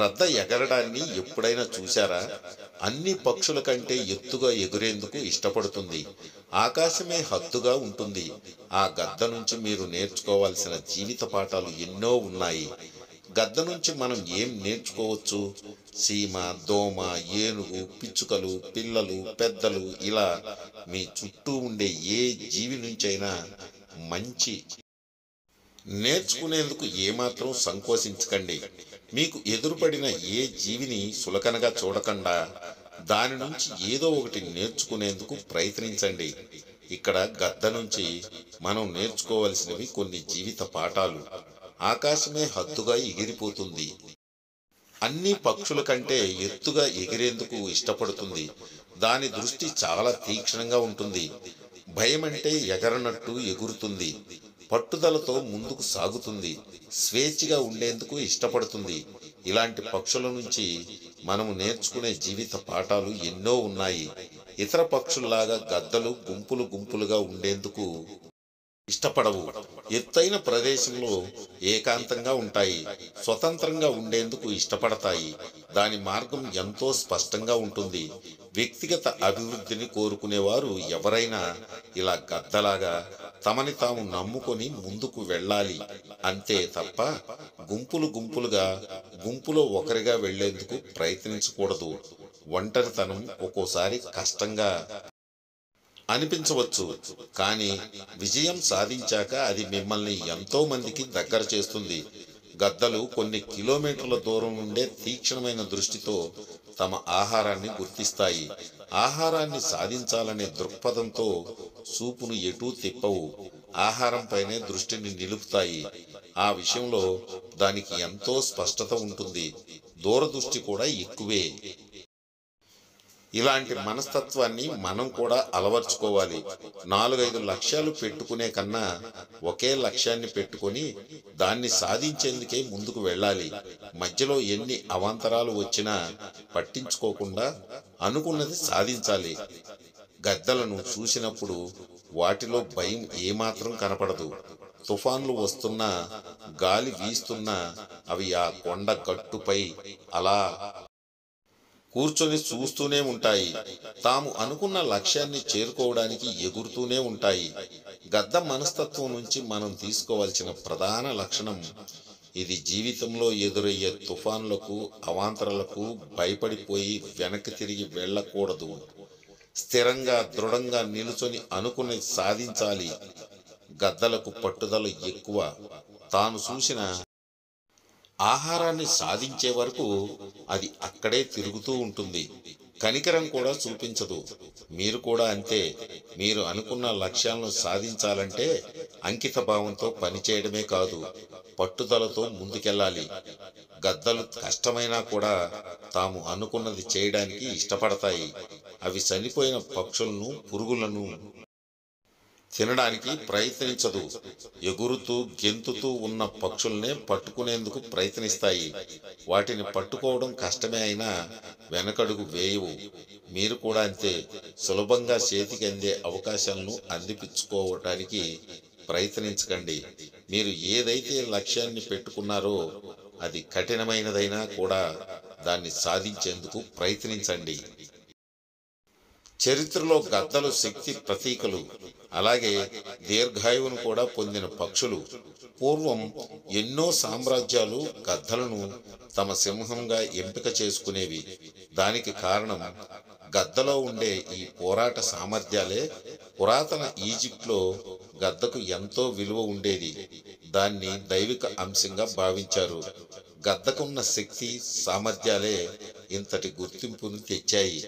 గ్రద్ద ఎగరడాన్ని ఎప్పుడైనా చూశారా? అన్ని పక్షుల కంటే ఎత్తుగా ఎగురేందుకు ఇష్టపడుతుంది. ఆకాశమే హద్దుగా ఉంటుంది. ఆ గద్ద నుంచి మీరు నేర్చుకోవాల్సిన జీవిత పాఠాలు ఎన్నో ఉన్నాయి. గద్ద నుంచి మనం ఏం నేర్చుకోవచ్చు? సీమ, దోమ, ఏనుగు, పిచ్చుకలు, పిల్లలు, పెద్దలు ఇలా మీ చుట్టూ ఉండే ఏ జీవి నుంచైనా మంచి నేర్చుకునేందుకు ఏమాత్రం సంకోచించకండి. మీకు ఎదురుపడిన ఏ జీవిని సులకనగా చూడకుండా దాని నుంచి ఏదో ఒకటి నేర్చుకునేందుకు ప్రయత్నించండి. ఇక్కడ గద్ద నుంచి మనం నేర్చుకోవలసినవి కొన్ని జీవిత పాఠాలు. ఆకాశమే హద్దుగా ఎగిరిపోతుంది. అన్ని పక్షుల కంటే ఎత్తుగా ఎగిరేందుకు ఇష్టపడుతుంది. దాని దృష్టి చాలా తీక్షణంగా ఉంటుంది. భయమంటే ఎగరనట్టు ఎగురుతుంది. పట్టుదలతో ముందుకు సాగుతుంది. స్వేచ్ఛగా ఉండేందుకు ఇష్టపడుతుంది. ఇలాంటి పక్షుల నుంచి మనము నేర్చుకునే జీవిత పాఠాలు ఎన్నో ఉన్నాయి. ఇతర పక్షుల్లాగా గద్దలు గుంపులు గుంపులుగా ఉండేందుకు ఇష్టపడవు. ఎత్తైన ప్రదేశంలో ఏకాంతంగా ఉంటాయి. స్వతంత్రంగా ఉండేందుకు ఇష్టపడతాయి. దాని మార్గం ఎంతో స్పష్టంగా ఉంటుంది. వ్యక్తిగత అభివృద్ధిని కోరుకునేవారు ఎవరైనా ఇలా గద్దలాగా తమని తాము నమ్ముకొని ముందుకు వెళ్ళాలి అంతే తప్ప గుంపులు గుంపులుగా గుంపులో ఒకరిగా వెళ్లేందుకు ప్రయత్నించకూడదు. ఒంటరితనం ఒక్కోసారి కష్టంగా అనిపించవచ్చు, కానీ విజయం సాధించాక అది మిమ్మల్ని ఎంతో మందికి దగ్గర చేస్తుంది. గద్దలు కొన్ని కిలోమీటర్ల దూరం నుండే తీక్షణమైన దృష్టితో తమ ఆహారాన్ని గుర్తిస్తాయి. ఆహారాన్ని సాధించాలనే దృక్పథంతో చూపును ఎటూ తిప్పవు. ఆహారంపైనే దృష్టిని నిలుపుతాయి. ఆ విషయంలో దానికి ఎంతో స్పష్టత ఉంటుంది. దూరదృష్టి కూడా ఎక్కువే. ఇలాంటి మనస్తత్వాన్ని మనం కూడా అలవర్చుకోవాలి. 4-5 లక్ష్యాలు పెట్టుకునే కన్నా ఒకే లక్ష్యాన్ని పెట్టుకొని దాన్ని సాధించేందుకే ముందుకు వెళ్ళాలి. మధ్యలో ఎన్ని అవాంతరాలు వచ్చినా పట్టించుకోకుండా అనుకున్నది సాధించాలి. గద్దలను చూసినప్పుడు వాటిలో భయం ఏమాత్రం కనపడదు. తుఫాన్లు వస్తున్నా, గాలి వీస్తున్నా అవి ఆ కొండ గట్టుపై అలా కూర్చొని చూస్తూనే ఉంటాయి. తాము అనుకున్న లక్ష్యాన్ని చేరుకోవడానికి ఎగురుతూనే ఉంటాయి. గద్ద మనస్తత్వం నుంచి మనం తీసుకోవాల్సిన ప్రధాన లక్షణం ఇది. జీవితంలో ఎదురయ్యే తుఫాన్లకు, అవాంతరాలకు భయపడిపోయి వెనక్కి తిరిగి వెళ్ళకూడదు. స్థిరంగా, దృఢంగా నిలుచొని అనుకుని సాధించాలి. గద్దలకు పట్టుదల ఎక్కువ. తాను చూసిన ఆహారాన్ని సాధించే వరకు అది అక్కడే తిరుగుతూ ఉంటుంది. కనికరం కూడా చూపించదు. మీరు కూడా అంతే. మీరు అనుకున్న లక్ష్యాలను సాధించాలంటే అంకిత భావంతో పనిచేయడమే కాదు, పట్టుదలతో ముందుకెళ్ళాలి. గద్దలు కష్టమైనా కూడా తాము అనుకున్నది చేయడానికి ఇష్టపడతాయి. అవి చనిపోయిన పక్షులను, పురుగులను తినడానికి ప్రయత్నించదు. ఎగురుతూ, గెంతుతూ ఉన్న పక్షుల్నే పట్టుకునేందుకు ప్రయత్నిస్తాయి. వాటిని పట్టుకోవడం కష్టమే అయినా వెనకడుగు వేయవు. మీరు కూడా అంతే. సులభంగా చేతికి అందే అవకాశాలను అందిపుచ్చుకోవడానికి ప్రయత్నించకండి. మీరు ఏదైతే లక్ష్యాన్ని పెట్టుకున్నారో అది కఠినమైనదైనా కూడా దాన్ని సాధించేందుకు ప్రయత్నించండి. చరిత్రలో గద్దలు శక్తి ప్రతీకలు. అలాగే దీర్ఘాయువును కూడా పొందిన పక్షులు. పూర్వం ఎన్నో సామ్రాజ్యాలు గద్దలను తమ సింహంగా ఎంపిక చేసుకునేవి. దానికి కారణం గద్దలో ఉండే ఈ పోరాట సామర్థ్యాలే. పురాతన ఈజిప్ట్లో గద్దకు ఎంతో విలువ ఉండేది. దాన్ని దైవిక అంశంగా భావించారు. గద్దకున్న శక్తి, సామర్థ్యాలే ఇంతటి గుర్తింపును తెచ్చాయి.